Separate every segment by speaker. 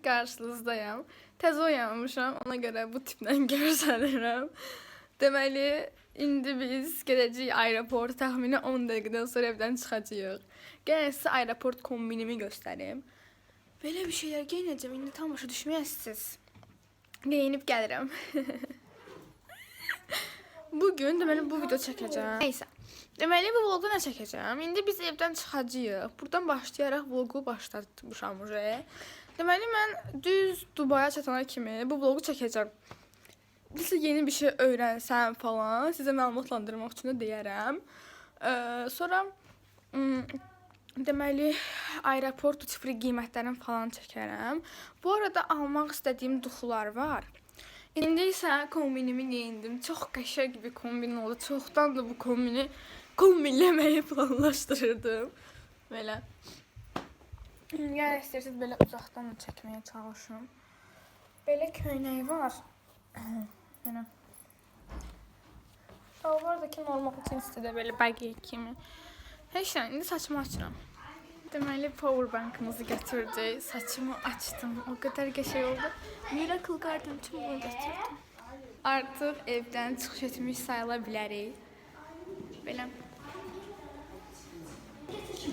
Speaker 1: qarşınızdayım. Tez oyanmışam, ona görə bu tiplə görsənirəm. Deməli, indi biz gedəcəyik aeroport, təxmini 10 dəqiqədən sonra evdən çıxacağıq. Gəlin sizə aeroport kombinimi göstərim. Belə bir şeylər geyinəcəm, indi tam başa düşməyəsiniz. Geyinib gəlirəm. Bugün deməli bu video çəkəcəm. Neysə. Deməli bu vlogu nə çəkəcəm? İndi biz evdən çıxacağıq. Buradan başlayaraq vlogu başlatmışam. Deməli mən düz Dubaya çatana kimi bu vlogu çəkəcəm. Bizə yeni bir şey öyrənsəm falan, sizə məlumatlandırmaq üçün də deyərəm. Sonra deməli aeroport sifri qiymətlərini falan çəkərəm. Bu arada almaq istədiyim duxular var. İndi isə kombinimi geyindim. Çox qəşəng bir kombin oldu. Çoxdan da bu kombinləməyi planlaşdırırdım. Belə. Yəni istəyirsiniz belə uzaqdan da çəkməyə çalışım. Belə köynəyi var. Belə. Şalvar da ki normal üçün istədə belə bəgi kimi. Heç nə, indi saçımı açıram. Deməli powerbankımızı götürdük. Saçımı açdım. O qədər qəşəng oldu. Miracle Garden üçün bunu götürdüm. Artıq evdən çıxış etmiş sayıla bilərik. Belə.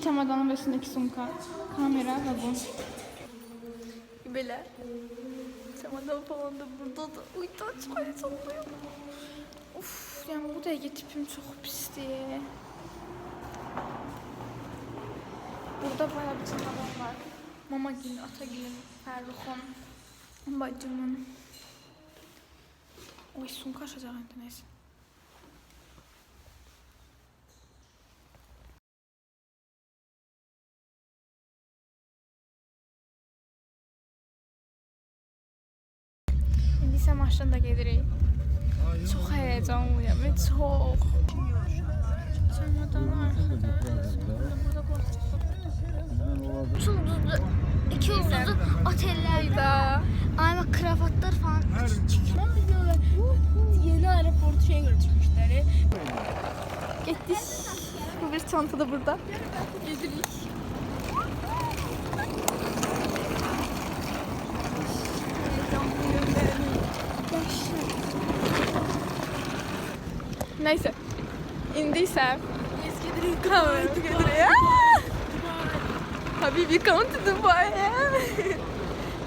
Speaker 1: Çamadanın başındakı sumka, kamera və bu. Belə. Çamadan falan da burada da. Uydan çıxayacaqlıyım. Uf, yəni bu dəqiqə tipim çox pisdir. Burada bayağı bir çamadan var. Mama gilin, ata gilin, Fərruxun, bacımın. Oy, sumka açacaq indi neysə. İndi isə maşında gedirik. Çox həyecanlıyam, çox. Çamadan arkada.
Speaker 2: Ulduzlu, 2 ulduzlu oteller, ama kravatlar falan. Yeni aeroportu şey götürmüşler.
Speaker 1: Getdik. Bu bir çanta da burada. Gedirik. Neyse. İndi isə
Speaker 2: Biz gidirik
Speaker 1: kamerayı götürüyor. Habibi come to Dubai.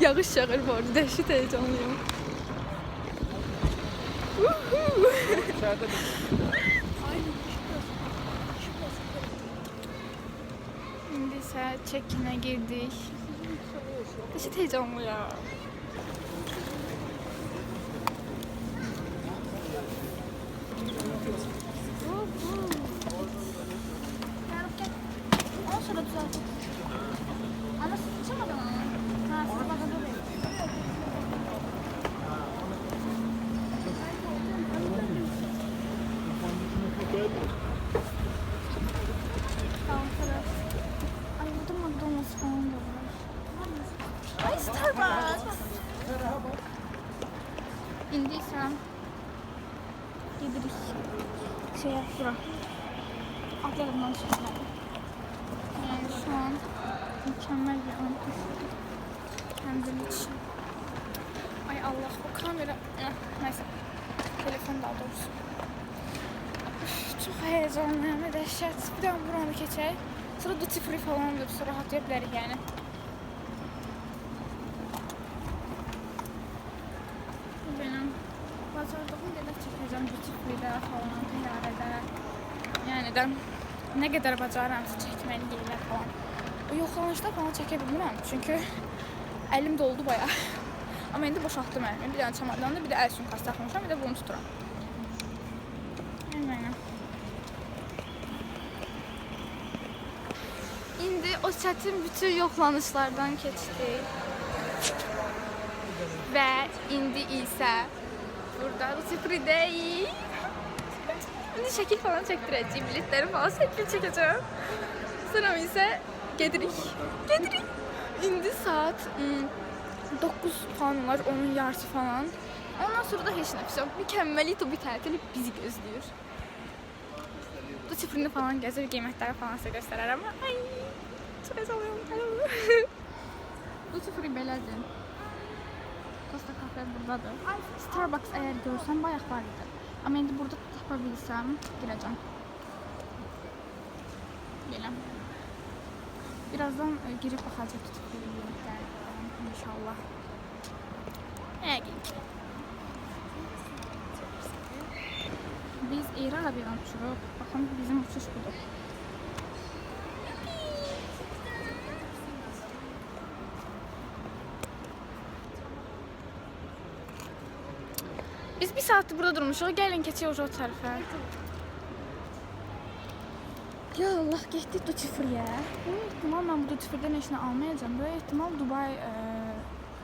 Speaker 1: Yağış yağır bu arada. Dəhşət heyecanlıyım. İndi isə check-in'e girdik. Dəhşət heyecanlıyım.
Speaker 2: Ondan sonra düzelttik. Ama siz içemedin ama. Ha, siz bakın oraya. Tamam, taraf. Ay, burada McDonald's falan da var. Ay, Starbucks.
Speaker 1: İndi isə
Speaker 2: Gidirik. Şeye, bura. Atlarımdan çıkacağım.
Speaker 1: yani şu an mükemmel bir an. Kendim için. Ay Allah, o kamera. Neyse. Telefon daha doğrusu. Üf, çok heyecanlıyım ve dəhşət. Bir daha buranı keçək. Sonra duty free falan da sonra rahatlayıb bilərik yəni. Benim bazardığım qədər çəkəcəm duty free'də falan, təyyarədə. Yəni də nə qədər bacarıramsa çəkməli yerlər falan. O yoxlanışda falan çəkə bilmirəm çünki əlim doldu bayağı. Amma indi boşaltdım əlimi. Bir dənə çamadanda, bir də əl sumkası taxmışam, bir də bunu tuturam. Aynen. İndi o çətin bütün yoxlanışlardan keçdik. Və indi isə burada sıfırdayıq. İndi şəkil falan çəkdirəcəyik, biletləri falan çəkəcəm. Sonra isə gedirik. İndi saat 9 falan var, onun yarısı falan. Ondan sonra da heç nə pişəm. Mükəmməli bir tətil bizi gözləyir. Bu çiftini falan gəzir, qiymətləri falan sizə göstərərəm. Ay, çox heyecanlıyım. Duty free belədir. Costa Cafe buradadır. Starbucks əgər görsəm bayaq var idi. Amma indi burada tapa bilsəm girəcəm. Belə. Birazdan girib baxacaq Duty free yerlər inşallah. Biz Air Arabiyadan uçuruq. Baxın bizim uçuş budur. Biz bir saatdir burada durmuşuq. Gəlin keçək o tərəfə. Ya Allah, getdik Duty Free-yə. Böyük ehtimal mən bu Duty Free-dən heç nə almayacağım. Böyük ehtimal Dubai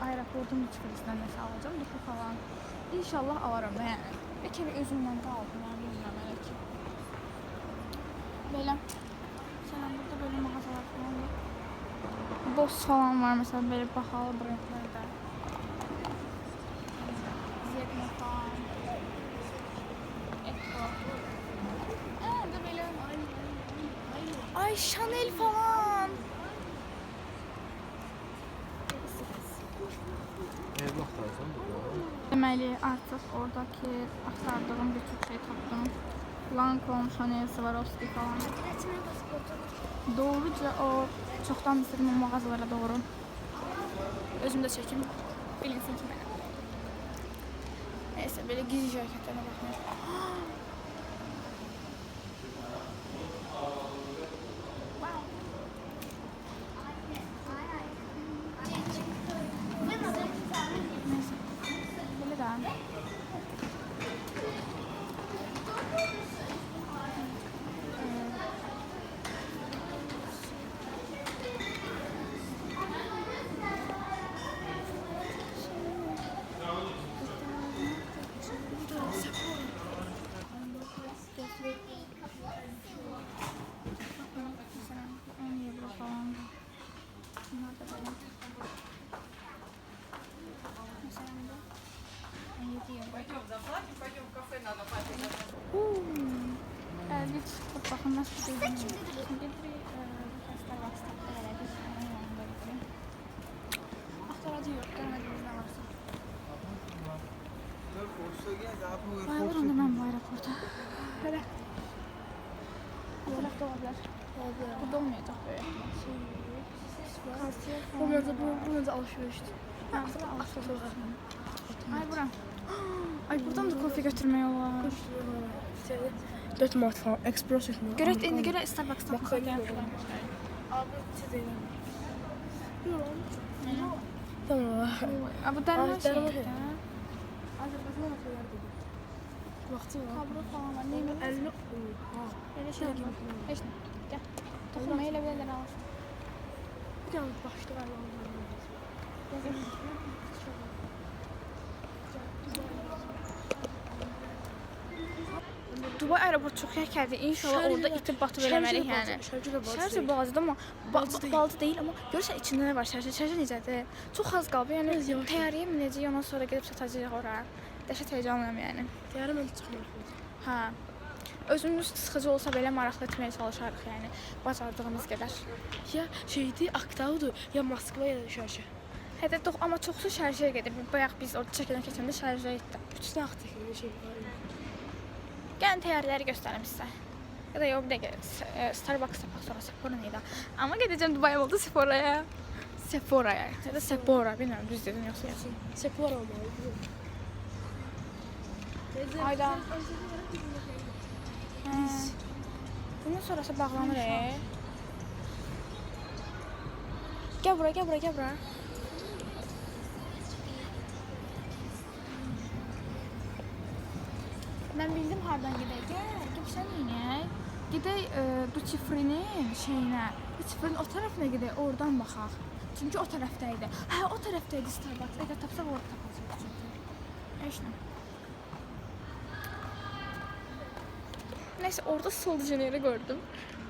Speaker 1: aeroportun Duty Free-sindən nəsə alacağım. Duty falan. İnşallah alaram da yəni. Bəlkə bir özümdən də aldım. Yəni bilmirəm hələ ki. Belə. Məsələn, burada böyle mağazalar falan var. Boss falan var mesela, böyle bahalı brendlərdə. Ziyetmə falan. Ekko. Da böyle. Ay Chanel falan. Deməli, artıq oradaki axtardığım bir çox şey tapdım. Lancome, Chanel, Swarovski falan. Doğruca o çoxdan istədim o mağazalara doğru. Özüm də çəkim. Bilinsin ki mənə. Neyse, belə gizli hərəkətlərə baxmayın. Neyse. Belə də. Bir çıxıb baxın nasıl deyiləm. Şimdi bir Starbucks'da elədik. Axtaracı yox, görmədiyimiz nə varsa. Bayılıram da mən bu aeroporta. Belə. Bu tərəfdə ola bilər. Burada olmayacaq böyle.
Speaker 2: Bu burada alışverişti.
Speaker 1: Burada alışveriş. Ay bura. Ay buradan da kofe götürmək olar.
Speaker 2: 4 Mart falan, Express etmiyor.
Speaker 1: Görək, indi görə Starbucks'dan kofe götürmək.
Speaker 2: Abi siz eylem. Tamam.
Speaker 1: Bu dərman şey.
Speaker 2: Azərbaycan atıyorlar dedi. Vaxtı var.
Speaker 1: Kablo falan var. Neyim?
Speaker 2: 50.
Speaker 1: Elə şey var. Heç nə. Gəl. Toxunma elə belə al.
Speaker 2: Bir tane başlığı var.
Speaker 1: Dubai aeroport çox yəkərdir. İnşallah orada itib batıb eləməliyik yəni. Şərcə bazıdır amma balcı deyil amma görürsən içində nə var şərcə? Şərcə necədir? Çox az qalıb. Yəni təyyarəyə minəcəyik, ondan sonra gedib çatacağıq ora. Dəhşət heyecanlıyam yəni.
Speaker 2: Təyyarə mən çıxmırıq.
Speaker 1: Hə. Özümüz sıxıcı olsa belə maraqlı etməyə çalışarıq yəni. Bacardığımız qədər.
Speaker 2: Ya şeydi, Aktaudur, ya Moskva ya da Şərşə.
Speaker 1: Hətta amma çoxsu şərcəyə gedir. Bayaq biz orada çəkilə keçəndə şərcəyə etdik.
Speaker 2: Üçüsünə axtırır şey var.
Speaker 1: Gəlin təyyarələri göstərim sizə. Ya da yox, bir dəqiqə Starbucks-a bax, sonra Sephora neydi? Amma gedəcəm Dubai oldu Sephora'ya. Sephora'ya. Ya da Sephora, bilmirəm düz dedim yoxsa yox.
Speaker 2: Sephora olmalı.
Speaker 1: Ayda. Bundan sonrası bağlanır. Gəl bura, gəl bura, gəl bura. Mən bildim hardan gedək. Gəl sən inək. Gedək Duty Free-nin şeyinə. Duty Free-nin o tərəfinə gedək, oradan baxaq. Çünki o tərəfdə idi. Hə, o tərəfdə idi Starbucks. Əgər tapsaq orada tapacağıq çünki. Heç nə. Neyse, orada soldijeneri gördüm.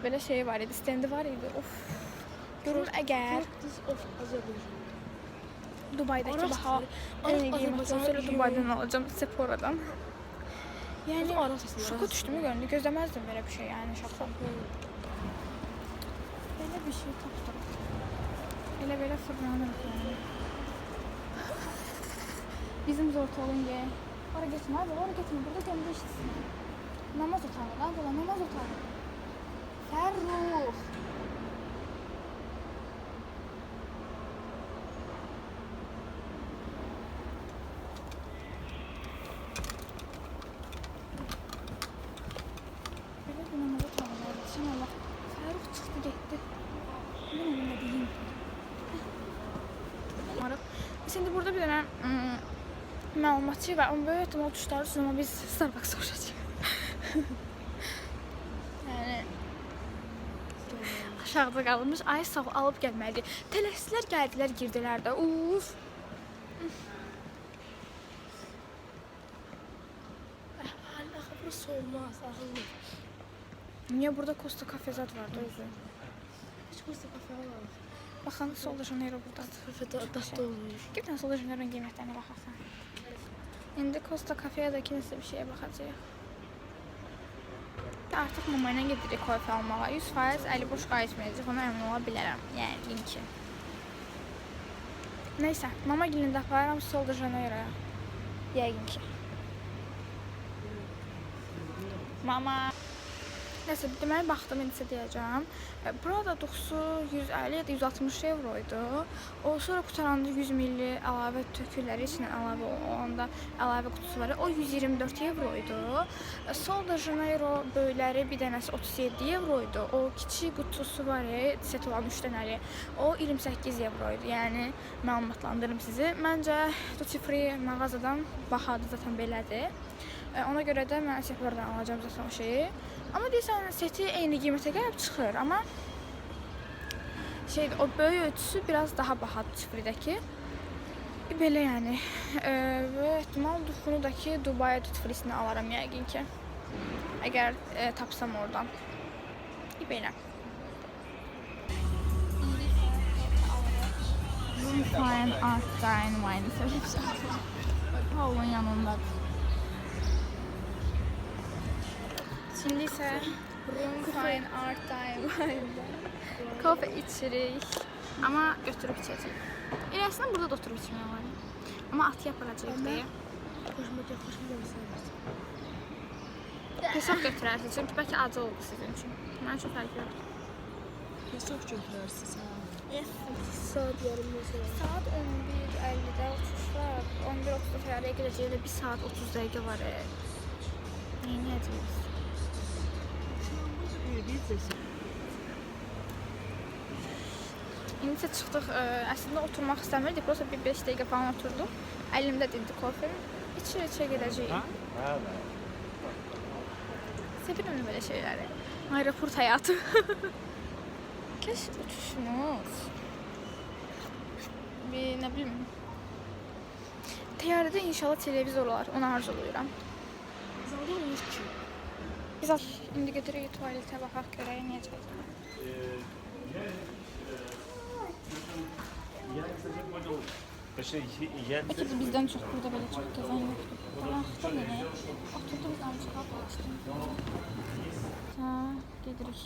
Speaker 1: Böyle şey var idi, stendi var idi. Of. Görür əgər Dubai'deki baha en iyi sonra Dubai'den alacağım, Sephora'dan. Yani şoka düştüğümü göründü. Gözlemezdim böyle bir şey yani şoka. Böyle bir şey tapdım. Elə belə fırlanırıq yəni. Bizim zortalın ye. Ora getmə abi, ora getmə. Burada gəmdə işləsin. Namaz otağı, da bula namaz otağı. Fərruh. Belə bir namaz otağı var. Sən Allah. Fərruh çıxdı, getdi. Mən ona deyim. Şimdi burada bir dənə məlumatçı var. Onun böyük ehtimal tuşları ama biz Starbucks soracağıq. Yəni aşağıda qalmış. Ay sağ ol, alıb gəlməlidir. Tələsilər gəldilər, girdilər də. Uf.
Speaker 2: Hala burası olmaz, ağıllı.
Speaker 1: Niyə burada Costa Cafezat var da özü?
Speaker 2: Hiç burası kafe alalım.
Speaker 1: Baxın, Sol de Janeiro buradadır.
Speaker 2: Kafede adapte olmuyor.
Speaker 1: Bir dənə Sol de Janeiro'nun qiymətlərinə baxarsan. İndi Costa Cafe'yə də ikincisi bir şeyə baxacağıq. Artıq mama ilə gedirik kofe almağa. 100% əli boş qayıtmayacaq, ona əmin ola bilərəm. Yəni ki. Neysə, mama gilində aparıram Sol de Janeiro'ya. Yəqin ki. Mama. Neyse, deməli baxdım, indisə deyəcəm. Burada dokusu 150 ya da 160 euroydu. O sonra qutaranda 100 milli əlavə tökürləri içindən əlavə olanda əlavə qutusu var. O 124 euroydu. Sol de Janeiro böyükləri bir dənəsi 37 euroydu. O kiçik qutusu var, set olan 3 dənəli. O 28 euroydu. Yəni məlumatlandırım sizi. Məncə Duty Free mağazadan bahadır, zaten belədir. Ona görə də mən separadan alacağım zaten o şeyi. Amma deyirsən, seti eyni qiymətə gəlib çıxır. Amma şeydir, o böyük ölçüsü biraz daha bahadır Tifridəki. Belə yəni. Və ehtimal Duxunudakı Dubai Duty Free'sini alaram yəqin ki. Əgər tapsam oradan. Belə. Fine Art Dine Wine söyləyəcəm. Paul'un yanındadır. Şimdi ise Room Fine Art Time kafe içirik ama götürüp içeceğiz. İlerisinden burada da oturup içmeye var. Ama at yapılacak diye.
Speaker 2: Hoşuma sevmez.
Speaker 1: Hesap götürərsiniz çünkü belki acı oldu sizin için. Ben çok fark yok.
Speaker 2: Çok götürürsün sen. Saat yarım mesela.
Speaker 1: Saat 11:50'de uçuş var. 11:30'da teyareye gideceğiyle 1 saat 30 dakika var. Neyi edeceğiz? İndi çıxdıq, əslində oturmaq istəmirdik, prosta bir 5 dəqiqə falan oturdum. Əlimdə dindi kofem, içə gedəcəyik. Sevirəm belə şeyləri. Aeroport həyatı. Keş uçuşumuz. Bir, nə bilim. Təyyarədə inşallah televizor olar, onu arzulayıram.
Speaker 2: Zalda olmuş ki.
Speaker 1: Biz indi gedirik tualetə baxaq, görək necədir. Peki de bizden çok burada böyle çok gezen yoktu. Baktım yine. Oturdum zamcı kapı açtım. Ha, gedirik.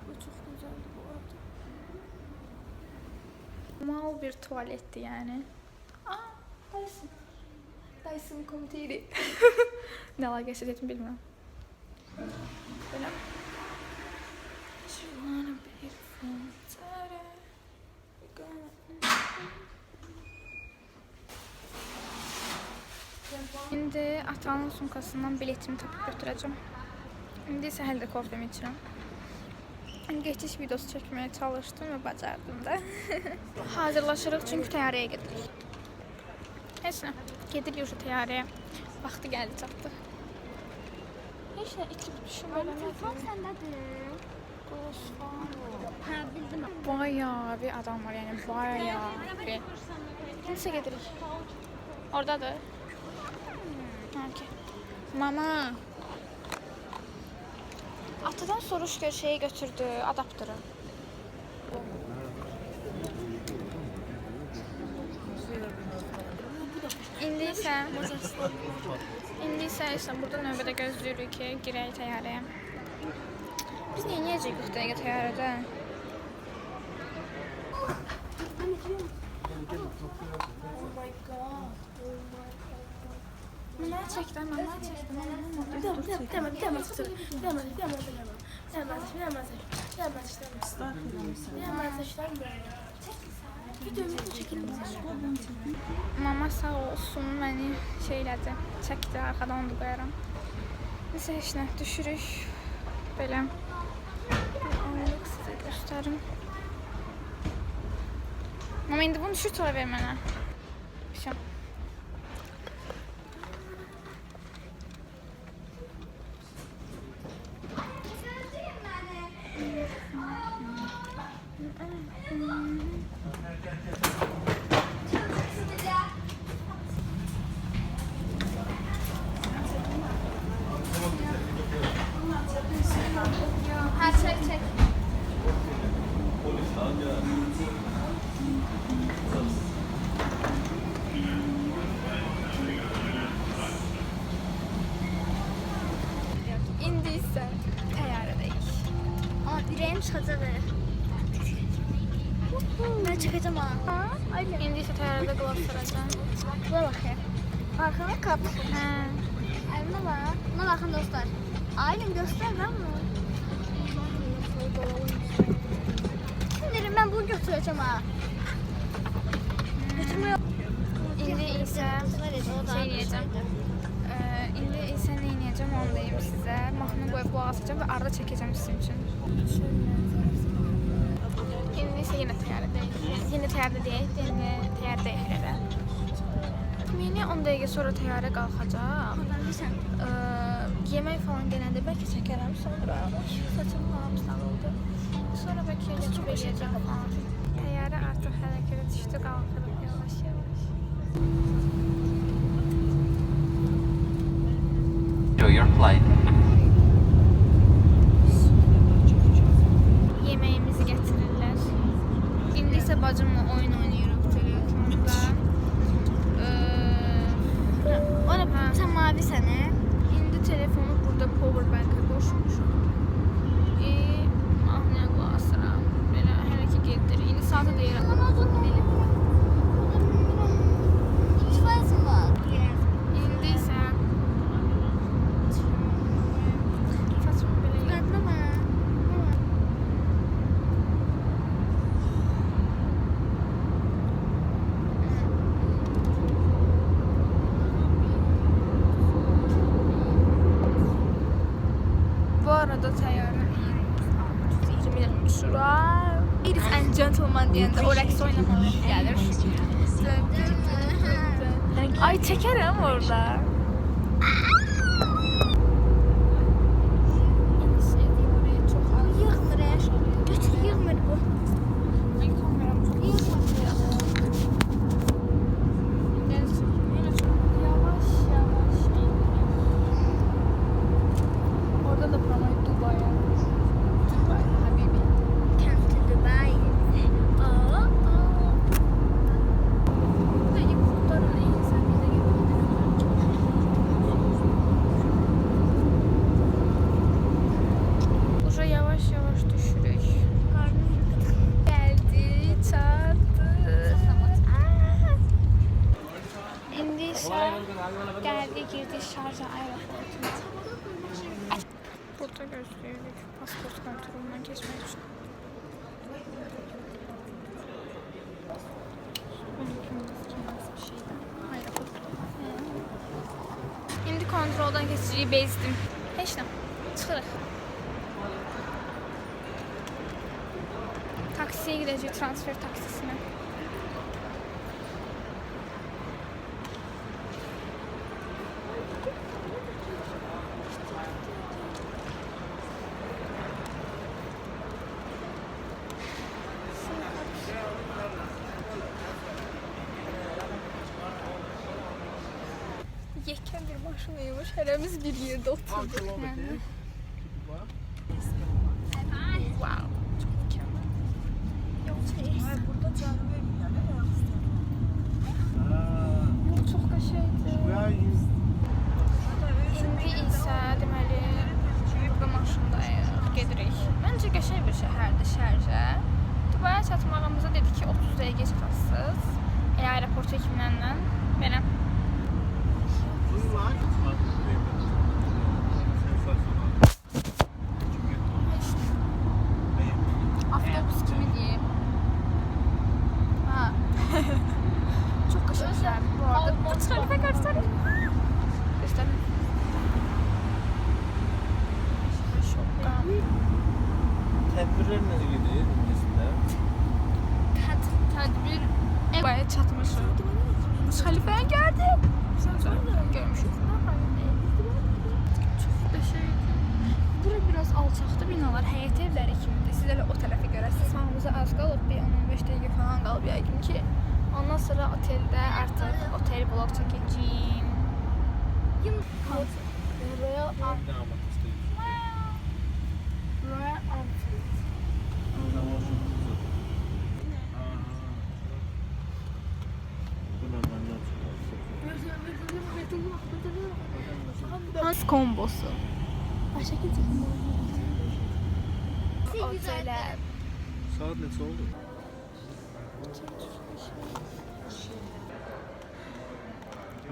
Speaker 1: Bu çok güzeldi bu arada. Mal bir tuvaletti yani. Aa, Dyson. Dyson komiteydi. Ne alakası dedim bilmiyorum. Böyle. İndi atanın sumkasından biletimi tapıb götürəcəm. İndi isə hələ də kofemi içirəm. Geçiş videosu çəkməyə çalışdım və bacardım da. Hazırlaşırıq çünki təyyarəyə gedirik. Heç nə, gedirik yoxsa təyyarəyə. Vaxtı gəldi, çatdı. Heç nə, içib düşünmələm.
Speaker 2: Telefon səndadır. Ha bildim.
Speaker 1: Bayağı bir adam var, yəni bayağı bir. Nəsə gedirik. Oradadır. Okay. Mama. Atadan soruş gör, şeyi götürdü, adaptörü. İndi isə burada növbədə gözləyirik ki, girək təyyarəyə. Biz niyə yiyəcəyik bu dəqiqə təyyarədə? Mama çekti, mama çekti. Mama sağ olsun məni şeylədi, çəkdi, arxadan onu qoyaram. Nəsə heç nə, düşürük. Belə bir anlıq sizə göstərim. Mama indi bunu düşür, sonra ver mənə. Şey. Ha çek. İndi isə təyyarədəyik.
Speaker 2: Ama yüreğim çıkacak. Ben çıkacağım ha.
Speaker 1: İndi isə təyyarədə qulaq saracağım.
Speaker 2: Buna bakayım. Arkana kap.
Speaker 1: Hə.
Speaker 2: Ay buna bak. Buna bakın dostlar. Ailem göster lan bunu. Şimdi ben bunu götüreceğim ha. Götürmüyor.
Speaker 1: İndi isə şey yiyəcəm. İndi isə nə yiyəcəm onu deyim sizə. Mahnını qoyub qulaq asacağım və arada çəkəcəm sizin üçün. İndi isə yenə təyyarədəyik. Yenə təyyarədə deyək, yenə təyyarədəyik hələ. Mini 10 dəqiqə sonra təyyarə qalxacaq. Yemək falan gələndə bəlkə çəkərəm sonra. Saçım falan salıldı. Sonra bəlkə eləcək eləyəcəm falan. Təyyarə artıq hərəkətə düşdü, qalxırıq yavaş-yavaş.
Speaker 3: Enjoy your flight.
Speaker 1: Yeməyimizi gətirirlər. İndi isə bacımla oyun oynayırıq telefonda.
Speaker 2: O ne? Sen mavi sene.
Speaker 1: İndi telefonu burada powerbank'a qoşmuşum. Mahnıya qulaq asıram. Belə hələ ki gedir. İndi saatı deyirəm. İndi isə saçımı belə yap. Bu arada təyyarə 20 il uçur. Ladies and gentlemen deyəndə o rəqs oynamalı gəlir. Ay çəkərəm orada. Yavaş yavaş. Orada da promoyu Dubai'ye. Dubai, Habibi. Burada iyi kurtarın iyi sen bize Uşa yavaş yavaş düşürük. Geldi, çatdı. İndi isə gəldi, girdi şarja aeroportuna. Burada gözləyirik pasport kontrolundan keçmək üçün. İndi kontroldan keçirik, bezdim. Heç nə, çıxırıq. Taksiyə gidəcək, transfer taksisinə. Yekən bir maşınıymış, hərəmiz bir yerdə oturduq. Yəni. Wow, çox mükəmməl.
Speaker 4: Burada canlı verirlər,
Speaker 1: Yox, çox qəşəngdir. İndi isə deməli burada maşındayıq, gedirik. Məncə qəşəng bir şəhərdir Şərjə. Dubai çatmağımıza dedi ki 30 dəqiqə çatasınız. Aeroport çəkimlərlə. Belə. Avtobus kimi deyim. Ha. Çok qəşənglər bu arada. Burç Xəlifə göstərin. Göstərin. Şokka.
Speaker 5: Tədbirlər necə gedir ümumiyyətlə?
Speaker 1: Tədbir evaya çatmışıq. Burç Xəlifəyə gəldi. Görmüşük. Çox qəşəngdir. Bura biraz alçaqdı binalar, həyət evləri kimidir. Siz elə o tərəfi görəsiniz. Sağımıza az qalıb, bir 10-15 dəqiqə falan qalıb yəqin ki. Ondan sonra oteldə artıq otel vlog çəkəcəyim. Royal Enfield. Hans kombosu. Otelə.
Speaker 5: Saat neçə oldu?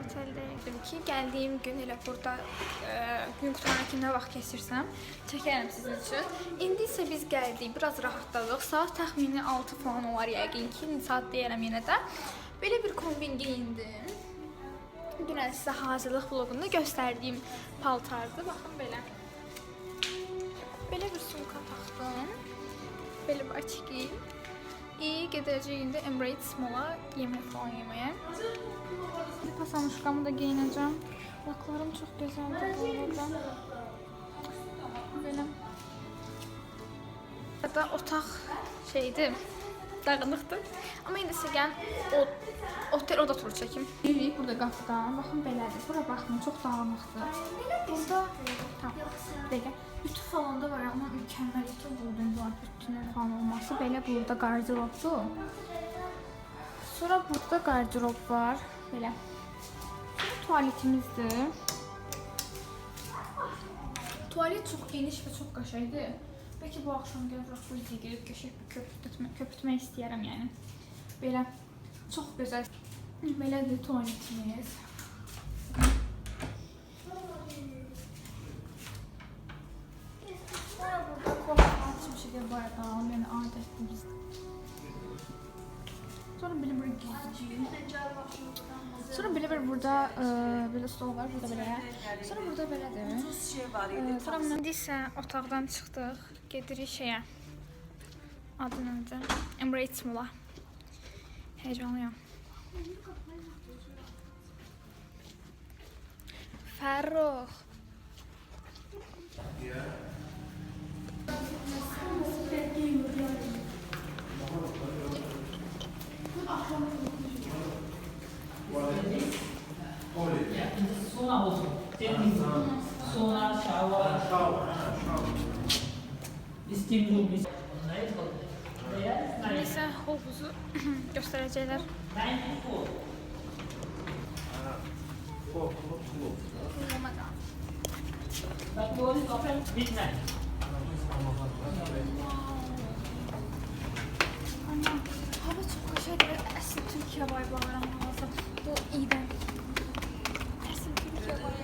Speaker 1: Oteldəydim ki, gəldiyim gün elə burada gün qutaranakində vaxt keçirsəm, çəkərəm sizin üçün. İndi isə biz gəldik, biraz rahatladıq. Saat təxmini 6 falan olar yəqin ki, saat deyərəm yenə də. Belə bir kombin geyindim. Dünən sizə hazırlıq vlogunda göstərdiyim paltardı. Baxın belə. Belə bir sumka taxdım. Belə bir açıqı. Gedəcəyik indi Emirates Mall-a yemək falan yeməyə. Pasamışqamı da geyinəcəm. Laklarım çox gözəldir bu arada. Belə. Burada otaq şeydir, dağınıqdır. Amma indi sizə gəlin otel oda turu çəkim. Burada qapıdan, baxın belədir. Bura baxın, çox dağınıqdır. Burada, tamam, belə. Ütü falan da var, amma mükəmməl ütü buldum var, ütünün falan olması. Belə burada qardirobdur. Sonra burada qardirob var, belə. Tualetimizdir. Tualet çox geniş və çox qəşəngdir. Bəlkə bu axşam gəlib raxoziyə girib qəşəng bir köpürtmək istəyərəm yəni. Belə çox gözəl. Belədir tualetimiz. Burada kola açmışıq bu arada, yəni adətdir bizdə. Sonra belə bir gizlici. Sonra belə bir burada belə stol var, burada belə. Sonra burada belədir. Sonra indi isə otaqdan çıxdıq, gedirik şeyə. Adı necə? Emirates Mall-a. Heyecanlıyam. Fərrux.
Speaker 6: Sauna olsun. Sauna, shower. Steam room.
Speaker 1: Neysə, hovuzu göstərəcəklər.
Speaker 6: But you only open midnight.
Speaker 1: Amma hava çox qəşəngdir. Əsl Türkiyə vibe alıram lazım. Bu iyidir. Əsl Türkiyə vibe.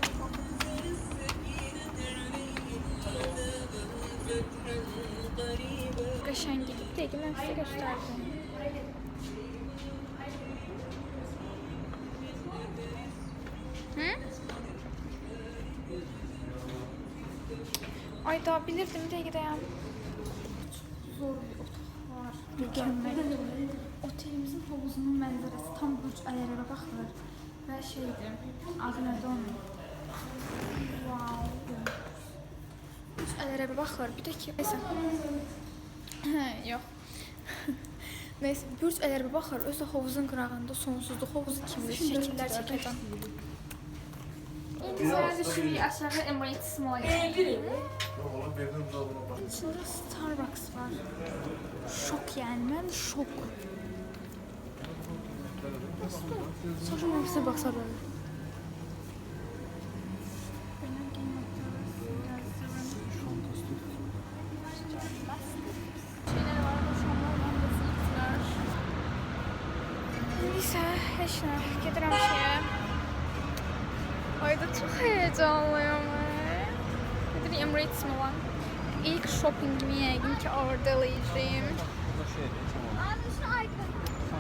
Speaker 1: Qəşəng gedib deyil, mən sizə göstərdim. Ay daha bilirdim dəqiqə dayan. Çox zor bir otaq var. Mükəmməl. Otelimizin havuzunun mənzərəsi tam Burç Ələrəbə baxır. Və şeydir, adı nədir onun? Wow. Burç Ələrəbə baxır. Bir də ki, neysə. Yox. Neysə, Burç Ələrəbə baxır. Özü də havuzun qırağında sonsuzluq havuzu kimi şəkillər çəkəcəm. İndi sonra düşürük aşağı Emirates Mall-a gəldik. İçində Starbucks var. Şok yəni, mən şok. Sonra mən sizə baxsarım. Şeylər var, boşanlar var, Neyse, heç nə, gedirəm şeyə. Ayda çox heyecanlıyım. Gedir Emirates Milan. İlk shoppingimi yəqin ki orada eləyəcəyim.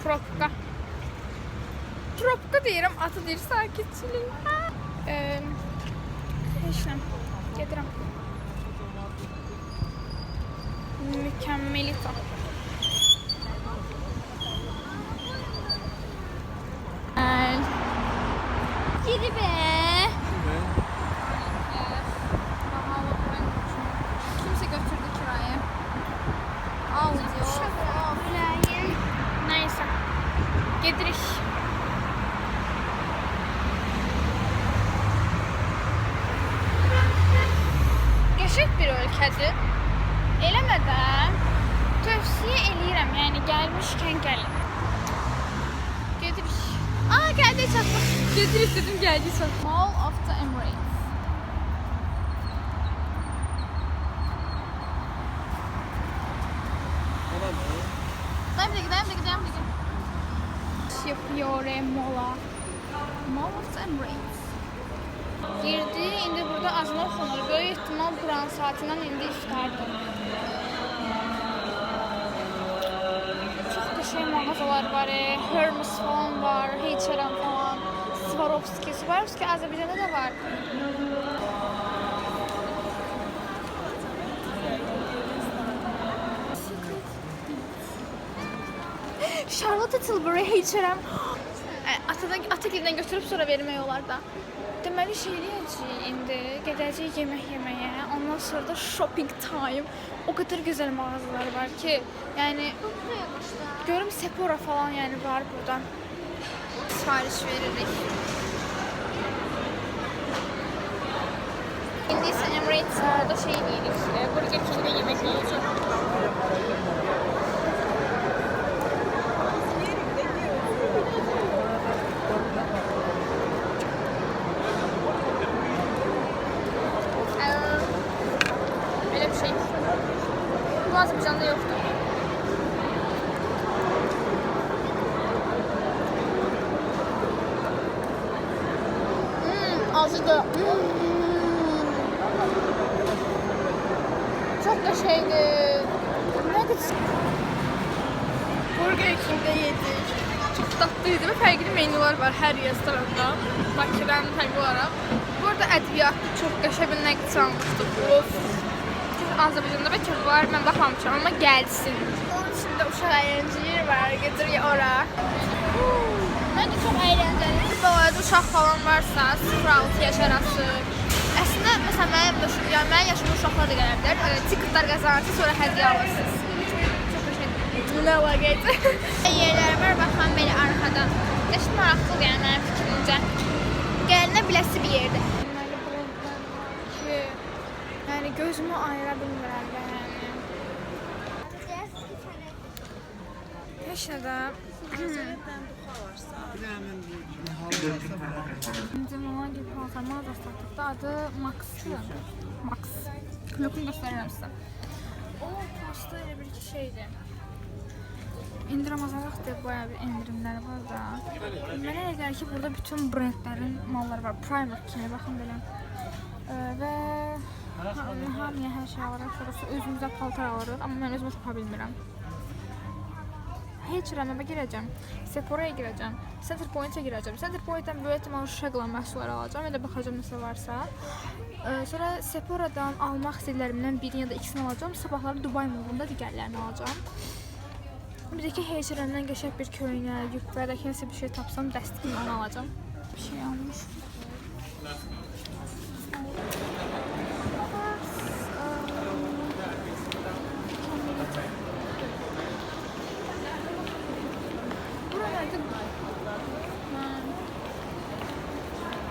Speaker 1: Probka. Probka deyirəm, atı deyir sakitçilik. Heç nə, gedirəm. Mükemmelita. Gidi be. Kimse götürdü kirayı. Alıyor. Neyse. Gedirik. Qəşəng bir ölkədir. Eləmədən tövsiyə eləyirəm. Yəni gəlmişkən gəlin. Gedirik. Aa, gəldik çatdıq. Gedirik dedim, gəldik çatdıq. Mall of the Emirates. Dayan bir dakika. Yapıyor mola. Mall of the Emirates. Girdi, indi burada azma oxunur. Böyük ihtimal buranın saatindən indi iftardır. Çox qəşəng mağazalar var, Hermes falan var, H&M falan, Swarovski. Swarovski Azərbaycanda da var. Charlotte Tilbury, H&M. Atagildən götürüb sonra vermək olar da. Deməli şey eləyəcəyik indi, gedəcəyik yemək yeməyə, ondan sonra da shopping time. O qədər gözəl mağazalar var ki, yəni görüm Sephora falan yəni var buradan. Sipariş veririk. İndi isə Emirates Mall'da şey deyirik, Burger King'də yemək yiyəcək. Azərbaycanda yoxdur. Acıdır. Çox qəşəngdir. Burger King'də yedik. Çox tatlıydı və fərqli menyular var hər restoranda. Bakıdan fərqli olaraq. Bu arada ədviyyatlı çox qəşəng bir nəqd çalmışdıq. Of. Azərbaycanda bəlkə var, mən baxmamışam, amma gəlsin. Onun içində uşaq əyləncələri var, gedirik ora. Məncə çox əyləncəli. Bu arada uşaq falan varsa, 0-6 yaş arası. Əslində, məsələn, mənim yaşımda uşaqlar da gələ bilər. Tiketlər qazanırsınız, sonra hədiyyə alırsınız. Çox qəşəngdir. Nə əlaqədir? Yerlər var, baxan belə arxadan. Qəşəng maraqlıdır, yəni mənim fikrimcə. Gəlinə biləsi bir yerdir. Yəni gözümü ayıra bilmirəm də yəni. Heç nə də. İndi mama gibi paltar mağazası satdıqda adı Max'dır. Max. Klokunu göstərirəm sizə. O posta elə bir ki şeydir. İndi Ramazanlıqdır, bayağı bir endirimlər var da. Mənə elə gəlir ki, burada bütün brendlərin malları var. Primark kimi, baxın belə. Və hamıya hər şey alırıq, sonrası özümüzə paltar alırıq, amma mən özümə tapa bilmirəm. H&M-ə girəcəm, Sephora'ya girəcəm, Center Point-ə girəcəm. Center Point-dən böyük ehtimal Şaqlan məhsulları alacağım, elə baxacağım nəsə varsa. Sonra Sephora'dan almaq istədiklərimdən birini ya da ikisini alacağım, sabahları Dubai Mall'unda digərlərini alacağım. Bir də ki, H&M-dən qəşəng bir köynə, yük və ya da ki, nəsə bir şey tapsam, dəstəkin onu alacağım. Bir şey almış.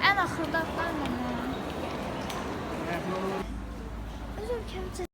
Speaker 1: Ən axırda var mı?
Speaker 2: Öz ölkəmizə